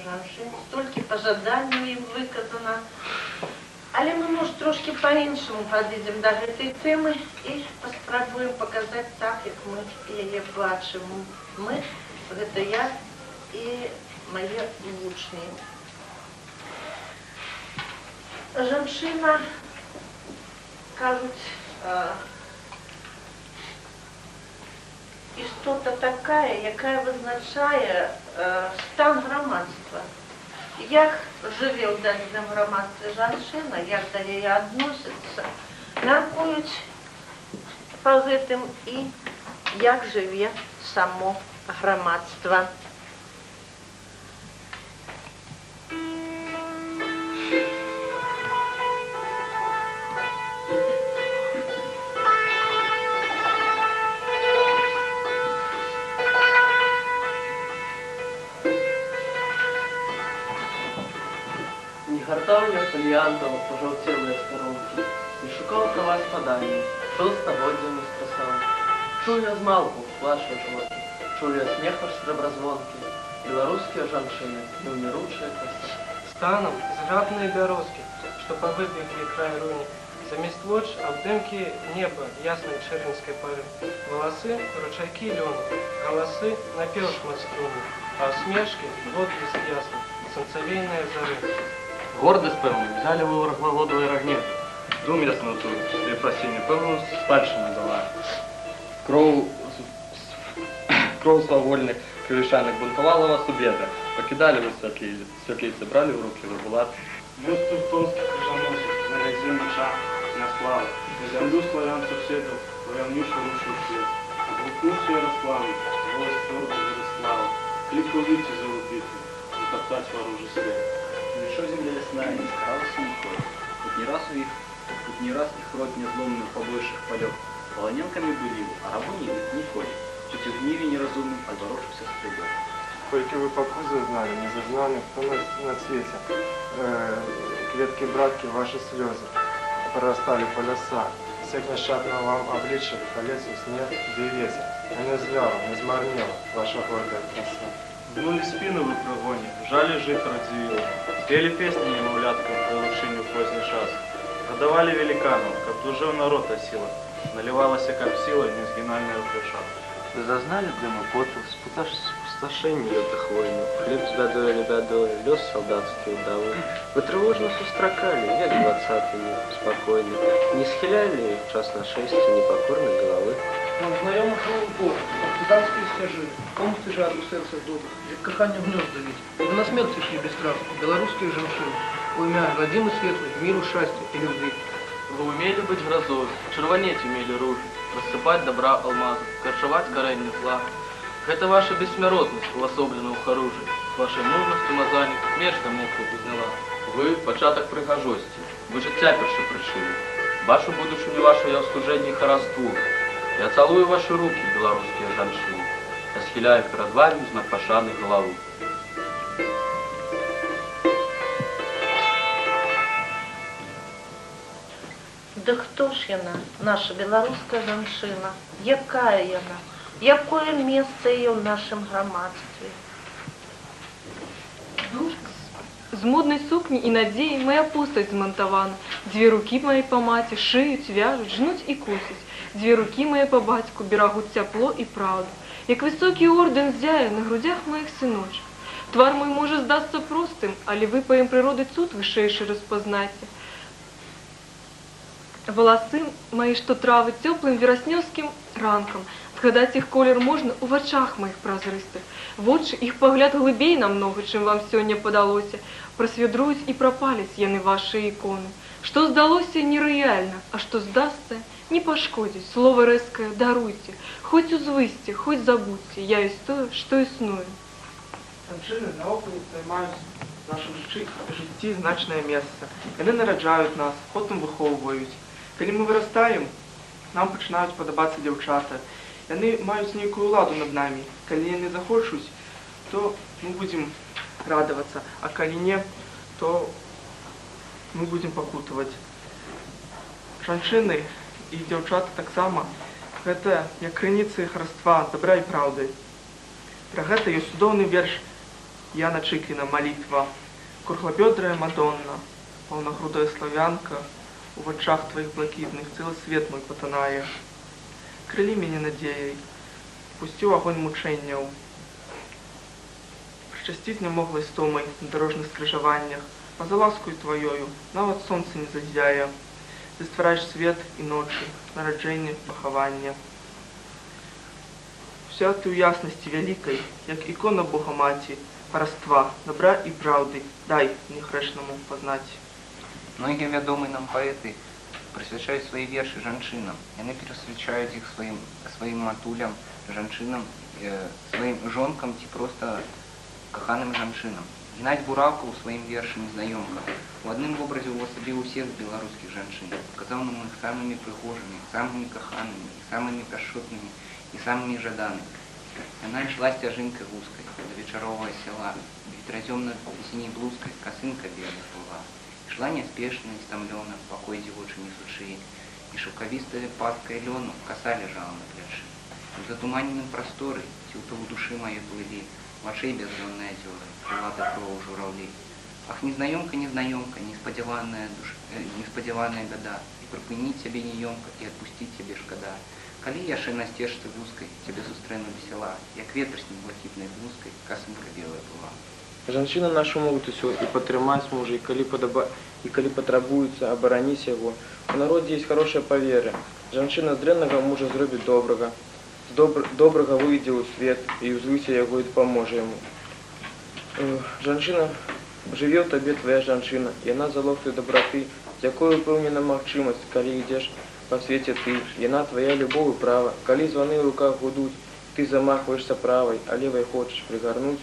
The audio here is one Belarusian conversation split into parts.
жанчын, столькі пажаданняў ім выказана. Але мы, может, трошки по-іншаму падыдзем да гэтай тэмы і паспрабуем паказаць так, як мы яе бачым. Мы, гэта я і мае вучні. Жанчына, кажуць, істота такая, якая вызначае стан грамадства. Як жыве ў дадзеным грамадстве жанчына, як да яе адносіцца, мяркуюць па гэтым і як жыве само грамадства. Гартовня фоліантова пожовтілої сторонки, і шукав трава спадання, толстоводдями стрясав. Чув я змалку ваші животи, чув я сміх ваш среброзвонки, белорусские жанчины, неумиручая краса. Станом зграбные бярозки, что повыбегли край руни, замест воч обдымки неба ясной червенской поры, волосы ручайки лёну, голосы напел шматструны, а усмешки водблеск ясный, солнцевейная зары. Гордость, певно, взяли ви вороглогодовий рагнет. Дум ясно тут, і просіння, певно, спадщину дала. Кров свавольних кривішаних бунтувала вас у бедах. Покидали ви світлиці, брали в руки вибулат. Бюст тевтонских крыжоносцев, на резе моча, на славу, на землю славянцев седов, воевнюшу рушу свет. Обвукнувши Ярославу, голос твердо Ярослава, клик увидите за убитым, затоптать ворожий след. Еще земля лесная не старалась никой, хоть не раз их род неизломных побольших полев. Полоненками были его, а рабы не ходят, хоть и в гневе неразумным, отборовшихся с прибыл. Сколько вы по кузу знали, не зазнали, кто на цвете. Клетки-братки, ваши слезы прорастали по лесам. Всех нащадно вам обличили, по лесу снег, где ветер. А не зляла, не змарнела ваша гордая краса. Гнули спину в прогоне, жали жить радзивило. Пели песни немовляткам по улучшению поздний час. Продавали великанов, как дужев народ осила. Наливалась как сила несгинальная упреша. Вы зазнали дыму поту, спустошение лютых войн, хлеб с бедой или бедой, лес солдатский удавы. Вы тревожно сустракали, век 20-й спокойно, не схиляли в час нашествия непокорной головы. Нам знайомо упор, партизанські стяжи, помсти жару серця добре, як кохання гнезда ведь. Вы на смерть шли бесстрастно, белорусские женщины, уймя родимы светлый, миру, счастья и любви. Вы умели быть грозой, червонеть умели ружи, рассыпать добра алмазы, коршевать коренья зла. Это ваша бессмертность, уособлена в оружии, вашей мужностью мазаник, меч домовку узняла. Ви початок пригожості, ви життя перше пришили. Вашу будущую вашу я в служенні хараству. Я цілую ваші руки, білоруські жанчини. Я схиляю перед вами знак пошани голову. Да хто ж яна, наша беларуская жанчына? Якая яна? Якое месца яе ў нашым грамадстве? З модной сукні і надзеі моя постаць змантавана. Дзве рукі мае па маці шыюць, вяжуць, жнуць і косяць. Дзве рукі мае па бацьку берагуць цяпло і праўду. Як высокі ордэн ззяе на грудях маіх сыночак. Твар мой можа здасться простым, але вы па ім прыроды цуд вышэйшы распазнайце. Валасы мои, што травы цёплым вераснёўскім ранкам. Згадаць іх колер можна ў вачах маіх празрыстых. Вочы іх пагляд глыбей намнога, чым вам сёння падалося. Прасвядруюць і прапаляць яны вашы іконы. Што здалося нерэальна, а што здасца, не пашкодзіць. Слова рэзкае даруйце, хоць узвысьце, хоць забудзьце. Я ёсць тое, што існую. Жанчыны наогул займаюць в нашым жыцці значнае месца. Яны нараджаюць нас, потым выхоўваюць. Калі мы вырастаем, нам пачынаюць падабацца дзяўчата. Яны маюць нейкую ўладу над намі. Калі яны захочуць, то мы будзем радавацца, а калі не, то мы будзем пакутаваць. Жанчыны і дзяўчаты таксама гэта як крыніцы хараства, добра і праўды. Пра гэта ёсць цудоўны верш Яна Чикина молитва. Круглобедрая Мадонна, полногрудая славянка, у очах твоих блакитных целый свет мой потонає. Крылі мяне надеей, пусти ў огонь мучэнняў. Прышчасціць не могла стомай на дорожных скрыжаваннях, а за ласкою твоёю нават сонца не зазяе. Ты ствараеш свет і ночы, нараджэнне, пахавання. Вся ты ў яснасці вялікай, як ікона Бога Маці, параства, добра і праўды, дай нехрэшнаму пазнаць. Многие вядомые нам поэты присвячают свои верши жанчынам. Яны присвячают их своим матулям, жанчынам, своим жонкам ці просто каханым жанчынам. Геннадий Бураўка у своим верше «Незнаёмка» у адным вобразе увасабіў усіх беларускіх жанчын, показаў нам их самыми прыгожымі, самыми каханымі, і самыми пяшчотнымі, і самыми жаданымі. Яна ішла сцяжынкай вузкай до вечаровага села, ветразёмна сіней блузкай, касынка белая была. Шла неспешно и стомленно, покой девочи несучи, и шелковистая паской лёну коса лежала на плечи. В затуманенном просторе тилто в души моей плыли, в очей бездонные озера, крылатых кровь журавли. Ах, незнайомка, несподеванная беда, и припынить тебе неемко, и отпустить тебе шкода. Коли я шей на стежце вузкой, тебе сустрэну весела, як ветр с неблакітнай блузкой, косынка белая была. Жанчына нашу могуць усё і падтрымаць мужа, і калі патрабуецца, абараніць яго. У народзе ёсць хорошая павера. Жанчына з дрэннага мужа зробіць добрага, добрага выйдзе ў свет і ўзвыся яго і дапаможа яму. Жанчына, жыве ў табе твая жанчына, яна залог твоей добраты, з якой упэўнена магчымасць, калі ідзеш па свеце ты, яна твоя любоў і права. Калі званы ў руках гудуць, ты замахваешься правай, а левай хочаш прыгарнуць.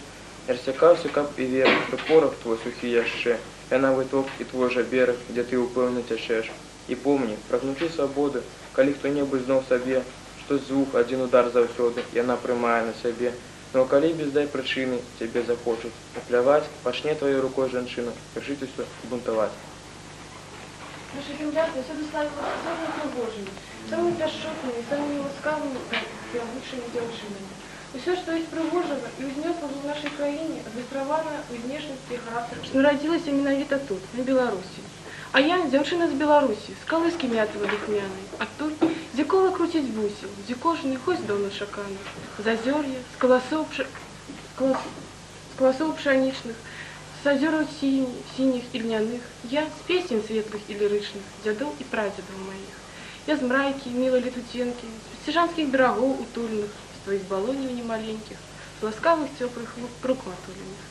Рассякаўся, каб і вер, прыпорах твой сухі яшчэ, яна выток і твой жа бераг, дзе ты упэўна цячэш. І помні, прагнуты свабоды, калі хто-небудзь зноў сабе, што з двух адзін удар заўсёды, яна прымае на сябе. Но калі без дай прычыны цябе захочуць папляваць, пачне твоей рукой жанчына, пішыць усё бунтаваць. Наша земля всюду славилась самыми пригожими, самыми пяшчотными, самыми ласкавыми и лучшими девчинами. Все, что есть пригожего и узнесло в нашей краине, адміністравана у внешнасці і характару, што нарадзілася менавіта тут, на Беларусі. А я дзяўчына з Беларусі, з калыскі мятавы духмянай, адтуль, дзе кола круціць бусел, дзе кожны хоць даўно чаканы, з азёр'я, з каласоў пшанічных, з азёраў сініх і льняных, я з песень светлых і лірычных, дзядоў і прадзедаў маіх. Я з мрайкі, мілай летуценкі, з сціжанскіх берагоў утульных, из балонів немаленьких, з ласкавых теплых рук матулиных.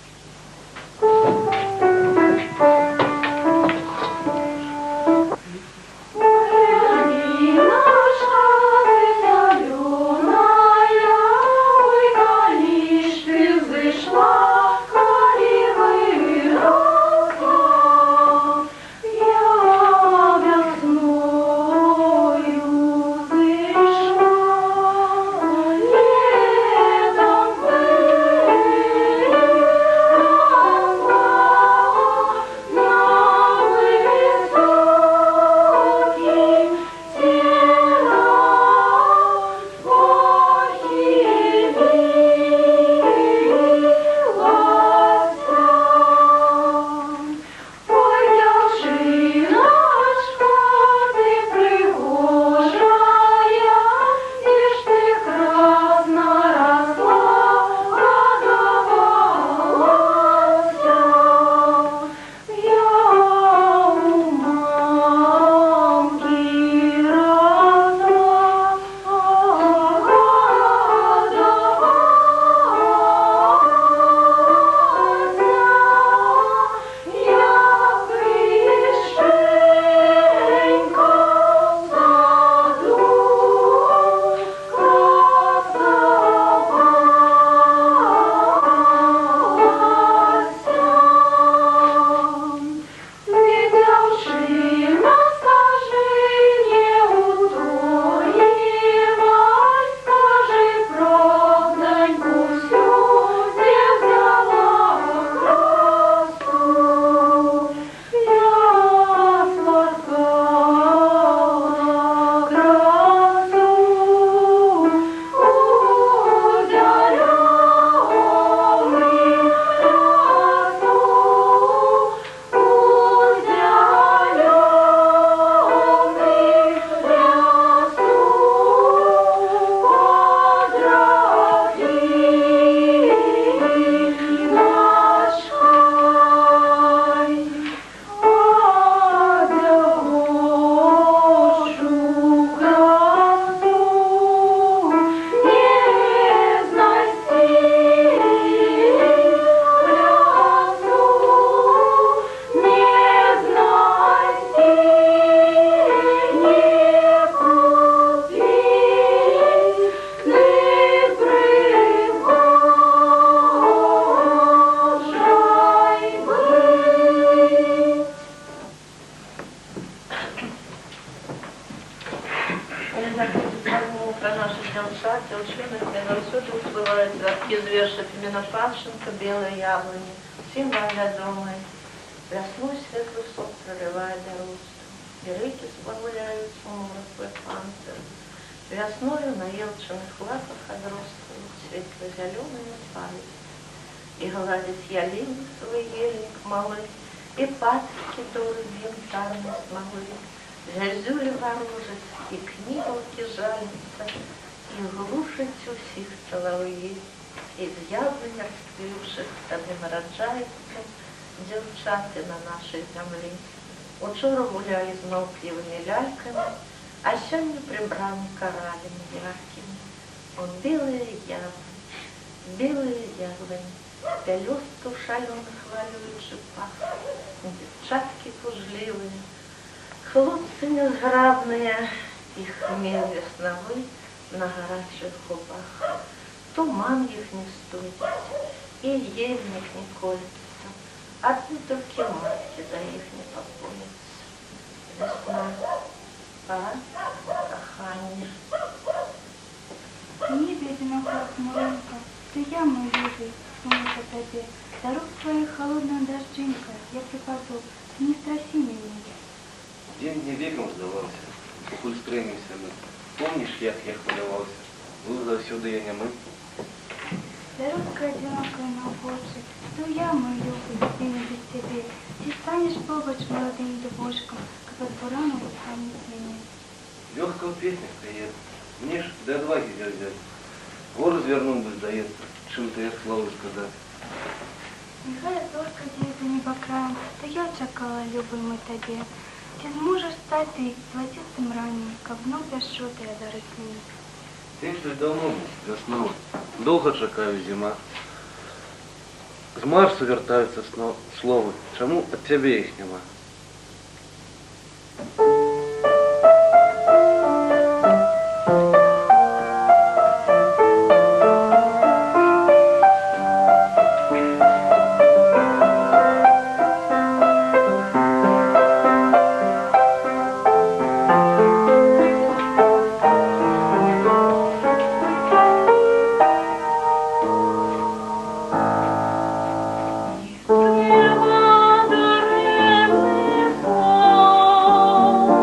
из верша Пимена Паншенко «Белые яблони», символ вядомый. Весной светлый сок проливает до росту, и реки сбавляются морокой пантер. Весною на елчиных лапах отростают светло-зеленые пальцы. И гладит ялину свой ельник малый, и патки дуры янтарной смолы. Зязюли ворожит, и книголки жалятся, и глушить усіх солов'ї, і з яблунь розквівших тобі нараджаються дівчати на нашій землі. Учора гуляли з мовкливими ляльками, а сьогодні прибрали коралями яркими. Он белые яблони, пелюстку шаленых валючих пах, девчатки пужливые, хлопцы незграбные, и хмель весновый на горячих губах. Туман их не студится, и ельник не колется, одни только матки за их не попоятся. Весна, пора кохання. В небе одиноко хмуренько, то я, мой любый, суму по тебе. Дорог твоих холодная дождинка, я припаду, не страси меня. День мне веком здавався, покуль стримився ми. Помніш, як я хвилювався? Був завсюди я нямий. Дорога одинокая на обочи, то я, мой любый, и не без тебе. Ты станешь побач молодым дубочком, как от бурана станет меня. Легкая песня стоит. Мне ж до отваги взять. Гору звернул бы, сдается, чем-то я славу сказать. Нехай зорка діється небокраєм, та я чекала, любимий тебе. Ти зможеш стати золотистим раннім, як вновь пяшчотая до росні. Тим, що й давно був, весною. Довго чекаю зима. З Марсу вертаються слови. Чому від тебе їх нема? Треба даремне сон.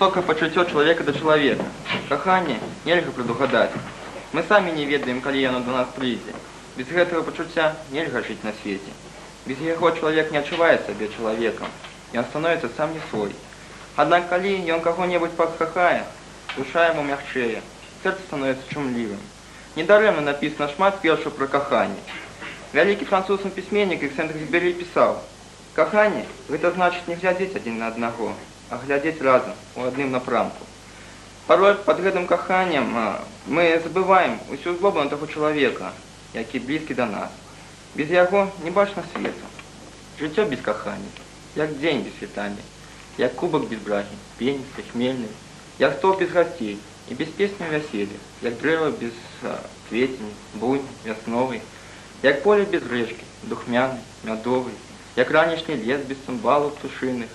высокае пачуццё чалавека да чалавека. Каханне нельга прадугадаць. Мы самі не ведаем, калі яно да нас прыйдзе. Без гэтага пачуцця нельга жыць на свеце. Без яго чалавек не адчувае сабе чалавекам. Ён становіцца сам не свой. Аднак калі ён каго-небудзь пакахае, душа яму мякчэе, сэрца становіцца чумлівым. Недарэмна напісана шмат вершаў пра каханне. Вялікі французскі пісьменнік Сент-Экзюпері пісаў: «Каханне – гэта значыць не глядзець адзін на аднаго, а глядзець разам у адным напрамку». Парой пад гэтым каханнем мы забываем усю злобу на таго чалавека, які блізкі да нас. Без яго не бачна свету. Жыццё без кахання, як дзень без світання, як кубак без брагі, пеністы, хмельны, як стол без гасцей і без песні вяселля, як дрэва без кветені, буйны, вясновай, як поле без рэчкі, духмяны, мядовый, як ранішні лес без цымбалаў птушыных,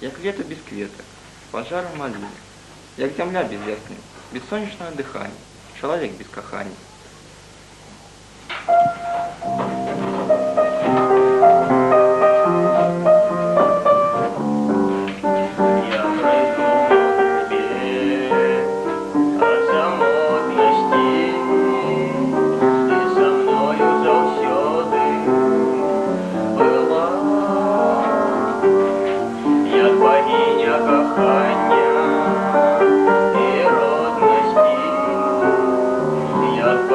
як лета без кветак, пажарам маліны, як зямля без вясны, без сонечнага дыхання, чалавек без кахання. Як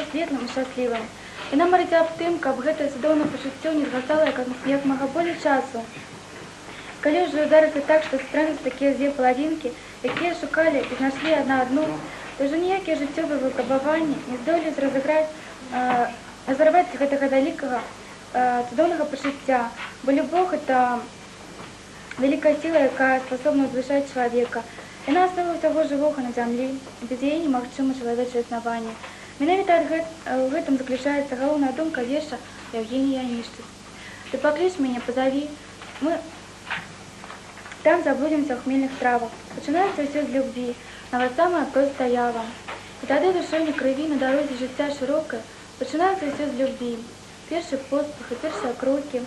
жыццё светлым і шчаслівым. Яна марыць аб тым, каб гэтае цудоўнае пачуццё не згасала як мага болей часу. Калі ўжо здарыцца так, што сустрэнуцца такія дзве паладзінкі, якія шукалі і знайшлі адна адну, то ўжо ніякія жыццёвыя выпрабаванні не здолеюць разарваць гэтага вялікага цудоўнага пачуцця, бо любоў — гэта вялікая сіла, якая спасобна ўзвышаць чалавека. Яна аснова ўсяго жывога на зямлі, без яе немагчыма чалавечае існаванне. Менавіта ў гэтым заключаецца галоўная думка верша Евгения Онищева. Ты пакліч мяне, пазаві, мы там заблудзімся ў хмельных травах. Пачынаецца ўсё з любві, нават самая простая ява. І тады душой крыві на дарозе жыцця шырокай пачынаецца ўсё з любві. Першы поспех і першыя крокі.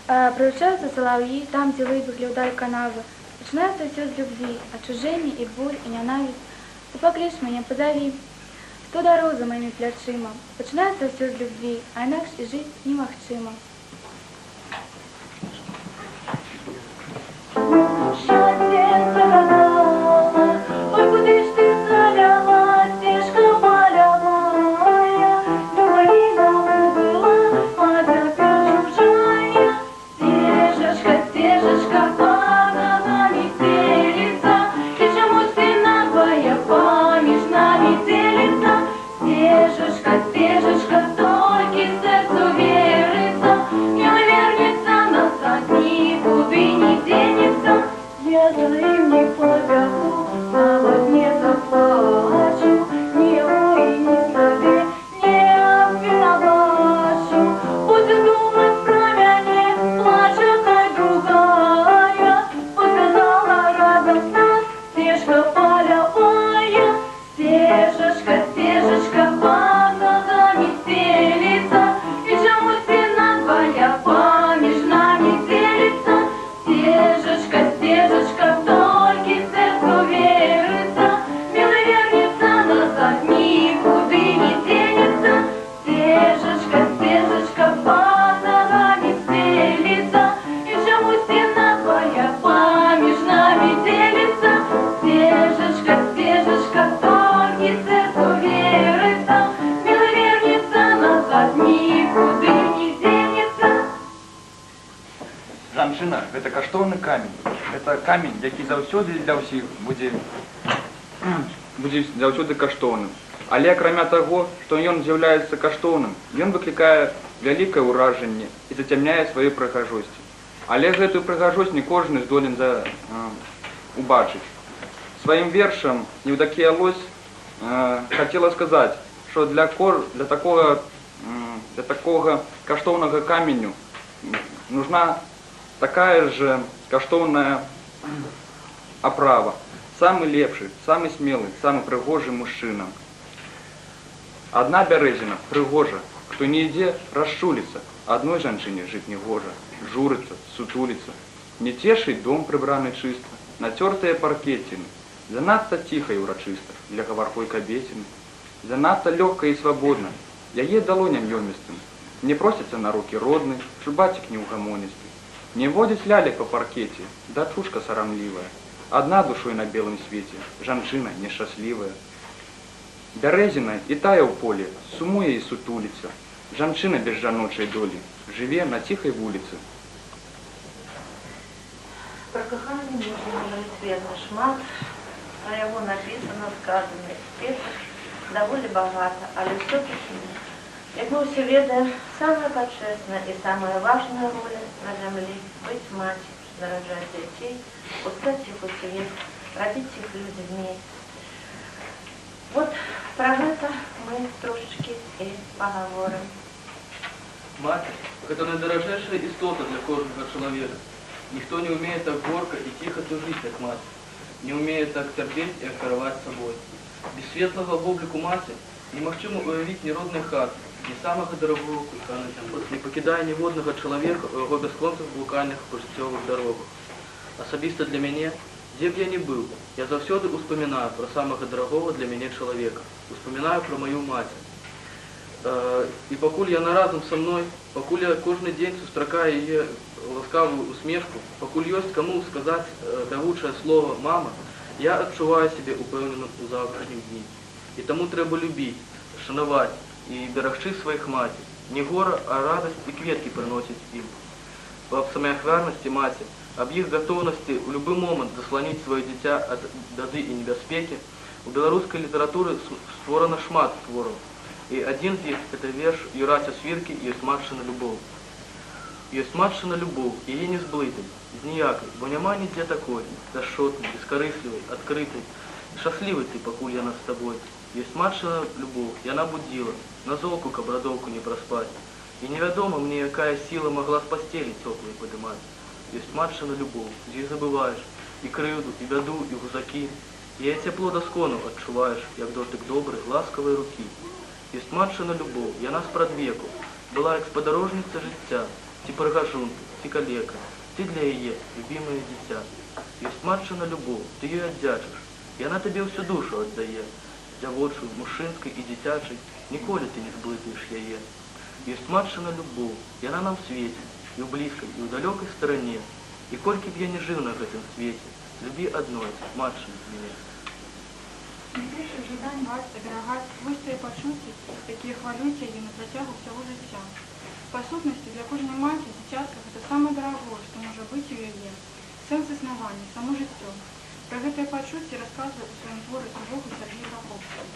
Прыручаюцца салаўі там, дзе выбеглі ўдаль канавы. Пачынаецца ўсё з любві, адчужэнне і боль і нянавісць. Ты пакліч мяне, пазаві. 100 дарог за маімі плячыма. Пачынаецца ўсё з любві, а інакш і жыць немагчыма. Счастье загадала, ой, куды ж ты заляла, стежка полевая, долина была, одна чужая. Стежечка, стежечка, под ногами стелится, и чему стена твоя помеж нами делится? Стежечка, стежечка, только сердцу верится, не вернется назад, никуда не денется. Я за им не побегу, а во сне заплачу, ни ой, ни себе не обвиновачу. Будет думать про меня, плачет хай другая, подсказала радостно стежка полевая. Стежечка, стежечка, под ногами стелится, и чему стена твоя помеж нами делится? Стежечка, стежечка, только сердцу верится, милый вернется назад, никуда не денется. Стежечка, стежечка, под ногами стелится, и чему стена твоя помеж нами делится? Стежечка, стежечка, только сердцу верится, милый вернется назад, никуда не денется. Жанчына — гэта каштоўны камень. Гэта камень, які заўсёды для ўсіх будзе заўсёды каштоўным. Але акрамя таго, што ён з'яўляецца каштоўным, ён выклікае вялікае ўражанне і зацямняе свае прыгажосці. Але гэтую прыгажосць не кожны здолен убачыць. Сваім вершам Евдокия Лось хацела сказаць, што для такога каштоўнага каменю нужна такая же каштоўная оправа. Самый лепшы, самый смелый, самый прыгожы мужчына. Одна бярэзіна прыгожа, хто не ідзе, расчуліцца. Адной жанчыне жыць не гожа, журыцца, сутуліцца. Не цешыць дом прыбраны чыста, нацёртыя паркеціны. Занадта ціха і ўрачыста для гаваркой кабеціны. Занадта лёгка і свабодна, яе далоням ёмістым. Не просіцца на рукі родны, чубацік неўгамоністы. Не водзіць лялек па паркеце, дачушка сарамлівая. Адна душой на белым свеце, жанчына нешчаслівая. Бярэзіна і тая ў поле, сумуе і сутуліцца. Жанчына без жаночай долі, жыве на ціхай вуліцы. Про кохання можна говорити вельми шмат, про його написано, сказано, список доволі багато, але все-таки, як ми всі ведаємо, самая почесная и самая важная роль на земле — быть матерью, заражать детей, пускать их в свет, родить их люди вместе. Вот про это мы трошечки и поговорим. Мать – это найдорожайшая истота для кожного человека. Никто не умеет так горько и тихо служить, как мать. Не умеет так терпеть и окаровать собой. Без светлого в облику матери немагчыма уявить ни родной хаты, ни самого дорогого куска на земле, не покидая ніводного человека у его бясконцых блукальных по жыццёвых дорогах. Особисто для меня, где б я ни был, я заўсёды успоминаю про самого дорогого для меня человека, успоминаю про мою мать. И покуль яна разом со мной, покуль я кожны день сустракаю яе ласкавую усмешку, покуль ёсць кому сказаць пявучае слово «мама», я адчуваю себе упэўненым у завтрашнім дні. І тому треба любіць, шанаваць і берагчы сваіх маці. Не гора, а радасць і кветкі прыносіць ім. Аб самай ахвярнасці маці, аб іх гатоўнасці ў любы момант засланіць сваё дзіця ад бяды і небяспекі, у беларускай літаратуры створана шмат твораў. І адзін з іх – это верш Юрася Свіркі «Ёсць матчына любоў». Ёсць матчына любоў, яе не зблытаць, зніякай, бо няма нідзе такой, дашотнай, бескарыслівай, адкрытай, шчаслівай ты, пакуль яна з табой. Ёсць матчына любоў, яна будзіла, на золку кабрадоўку не праспаць. І невядома мне, якая сіла магла з пасцелі цёплай падымаць. Ёсць матчына любоў, дзе забываеш і крыўду, і бяду, і гузакі. Яе цяпло доскону адчуваеш, як дотык добрай, ласкавай рукі. Ёсць матчына любоў, яна спрадвеку, была як спадарожніца жыцця, ці прыгажунка, ці калека, ты для яе любімае дзіця. Ёсць матчына любоў, ты ёй аддзячыш, яна табе ўсю душу аддае, дзявочую, мужчынскай і дзіцячай, ніколі ты не зблытаеш яе. Ёсць матчына любоў, яна нам свеце, і ў блізкай, і ў далёкай старане, і колькі б я не жыў на гэтым свеце, любі адной, матчына мяне. Найбільше жадань вас зберігати свої почуття, які хвалюють її на протягу всього життя. По сутності, для кожної матері дитятка – це саме дорогое, що може бути у її. Сенс існування, само життя. Про це почуття розказує у своєму творі «Тривогу» Сергій Раховський.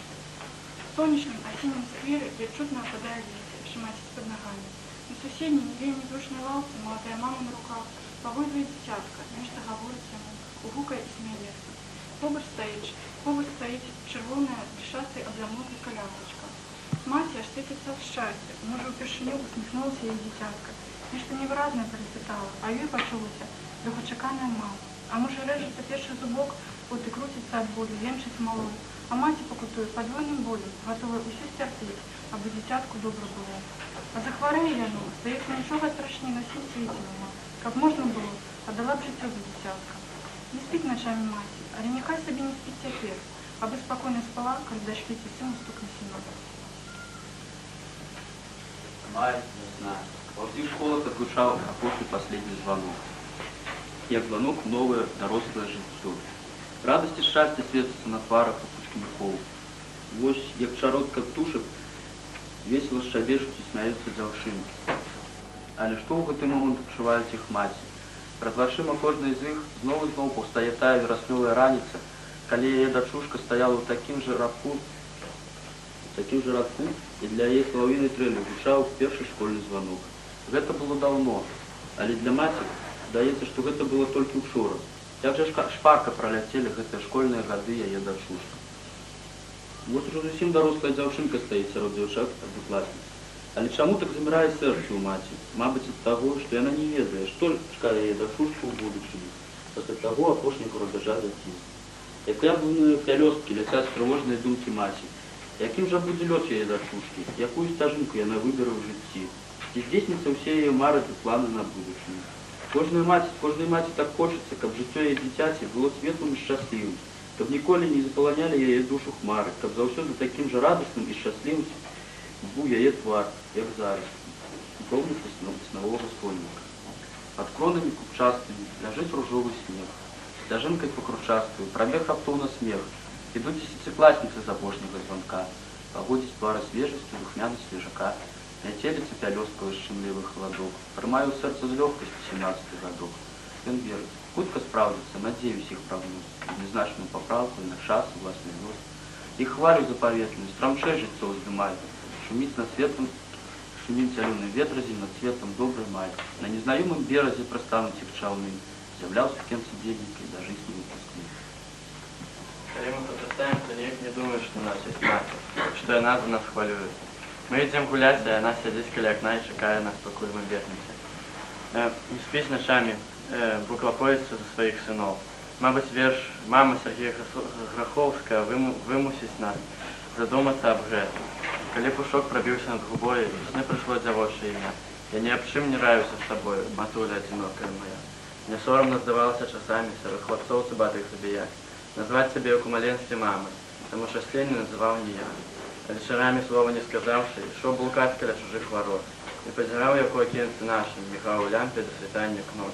В сонячному осінньому сквері відчутно опадає листья, шматить під ногами. На сусідній невій незвичній лавці молодая мама на руках погойдує дитятка, нечто говорить йому, угукає і сміється. Побач стоїть червона, блішастий облямок колясочка. Мать аж світиться в щастя, може у першиню усміхнулася її дитятка. Нечто невиразне перепитала, а їй почулося довгочекана мама. А може режеться перший зубок, от і крутиться від болю, ємчить малою. А маті покутує подвойним болем, готова усю стерпіть, аби дитятку добре було. А захворіє яно, здається, нічого страшніше на всім світі нема. Як можна було, а дала б життя за дитятка. Не спить ночами мать, але нехай собі не спить тепер, аби спокійно спала, коли дочки сину стукне 17. Май, весна. Во всех школах отзвучал опошный последний звонок. Як звонок в новое, дорослое жыццё. Радость и счастье светятся на тварах опушки мхоў. Вось, як чародка птушак, весело шчабечуць і смяюцца дзяўчынкі. Але што ў гэты момант адчуваюць іх маці? Пред вачыма кожнай з іх зноў і зноў паўстае тая вераснёвая раніца, калі яе дачушка стаяла ў такім жа радку, і для яе салавіной трэлі гучаў першы школьны званок. Гэта было даўно, але для маці здаецца, што гэта было толькі ўчора. Як жа шпарка праляцелі гэтыя школьныя гады яе дачушкі. Вось ужо зусім дарослая дзяўчынка стаіць сярод дзяўчат аднакласніц. Але чаму так замірае сэрца ў маці? Мабыць, ад таго, што яна не ведае, што чакае яе дачушку ў будучыні. Пасля таго апошняга рубяжа дзяцінства. Як яблыныя пялёсткі ляцяць трывожныя думкі маці. Якім жа будзе лёс яе дачушкі? Якую сцяжынку яна выберэ ў жыцці? Ці здзейсняцца ўсе яе мары і планы на будучыню? Кожнай маці так хочацца, каб жыццё яе дзіцяці было светлым і шчаслівым, каб ніколі не запаланялі яе душу хмары, каб заўсёды такім жа радасным і шчаслівым быў яе твар, як зараз, кроўніца снавога стольніка. Пад кронамі купчастымі ляжыць ружовы снег. Сцяжынкай пакручастую прабег раптоўна смех. Ідуць дзесяцікласніцы з апошняга званка. Пагодзіць твара свежасці, духмянасць свежака. Мяцеліцца пялёсткавы шчымлівы халадок. Прымае ў сэрца з лёгкасці 17 гадок. Ён верыць, хутка спраўдзіцца, надзеюсь іх прагноз. Незначную папраўку на час, уласны лёс. Іх хвалю запаветную, страмчэй жыццё ўздымае. Шуміць над светом, шуміць зялёны ветразі над светом добрай май. На незнаёмым беразе прастануць іх чаўны. З'яўляўся кемцы бедненькай, дажыць не выпускны. Калі мы подрастаем, то ніяк не думаеш, што у нас ёсць маці, што яна за нас хвалюе. Мы ідзем гуляць, а яна сядзіць каля акна і чакае нас, пакуль мы вернемся. Не спіць начамі, бо клапоіцца за сваіх сыноў. Мабыць, верш мама Сергія Граховская вымусіць нас задумацца аб гэтым. Калі пушок прабіўся над губой, сны прыйшло дзявочае імя. Я ні аб чым не раюся з табою, матуля адзінокая моя. Мне сорамна здавалася часамі сярод хлапцоў цыбатых забіяк. Назваць сябе як у маленстве мамы, таму шчаслей не называў ніяк. А вечарамі слова не сказаўшы, ішоў блукаць каля чужых варот. І пазіраў, як у акенцы нашым, мігаў у лямпе да світання кнот.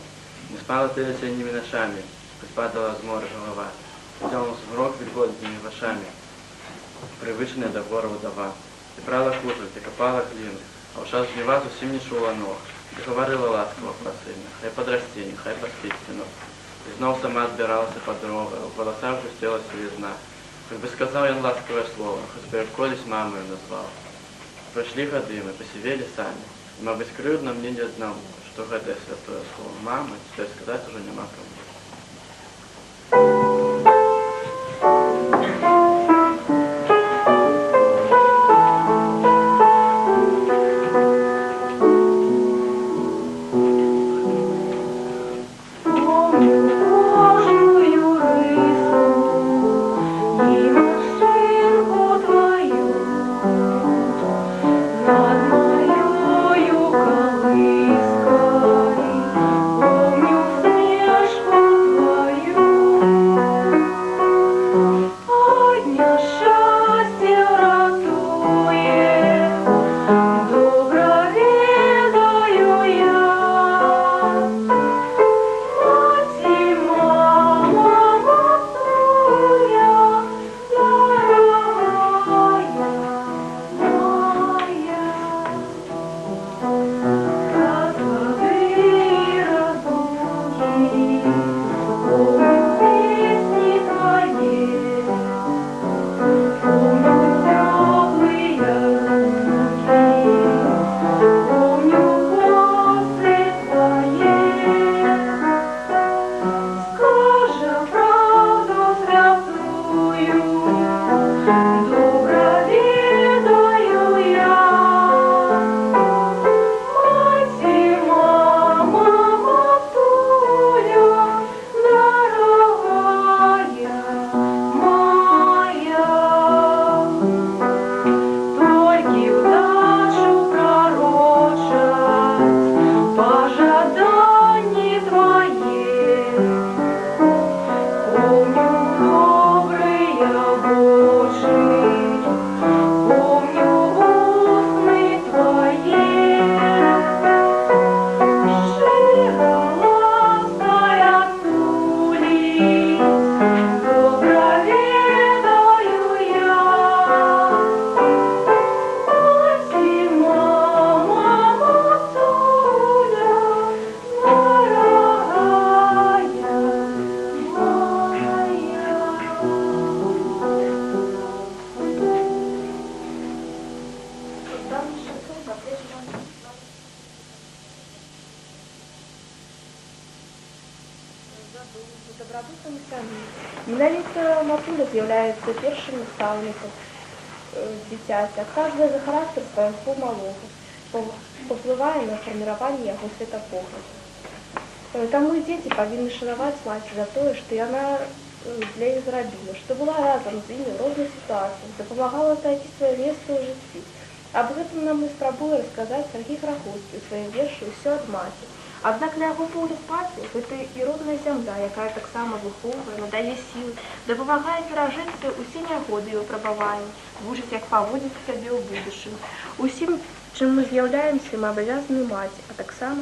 Не спала ты вясеннімі начамі, спадала з мора голова. Дзёлнуў змрок вільготнымі вачамі. привычная до гору вдова. І брала кужик, і копала глину, а в час жніва зусім не чула ног. І говорила ласково про сина, хай подрасте, нехай поспить синок. І знов сама збиралася по дрова, у волосах густела сивизна. Как бы сказал он ласковое слово, хоть бы я колись мамою назвал. Прошли годы, мы посивели сами. И, мабуть, крыўдно мне не одному, что гэтае святое слово «мама» теперь сказать уже нема кому. Менавіта матуля з'яўляецца першым настаўнікам дзіцяці, адказвае за характар свайго малога, паўплывае на фарміраванне яго светапогляду. Таму і дзеці павінны шанаваць маці за тое, што яна для іх зрабіла, што была разам з імі ў розных сітуацыях, дапамагала знайсці сваё месца ў жыцці. Аб гэтым нам і спрабуе расказаць Сергій Грагоцкі ў сваім вершы «Усё ад маці». Аднак на яго погляд маці гэта і родная зямля, якая таксама выхоўвае, надае сілы, дапамагае перажыць усе нягоды і выпрабаванні, вучыць, як паводзіць сябе ў будучым. Усім, чым мы з'яўляемся, мы абавязаны маці, а таксама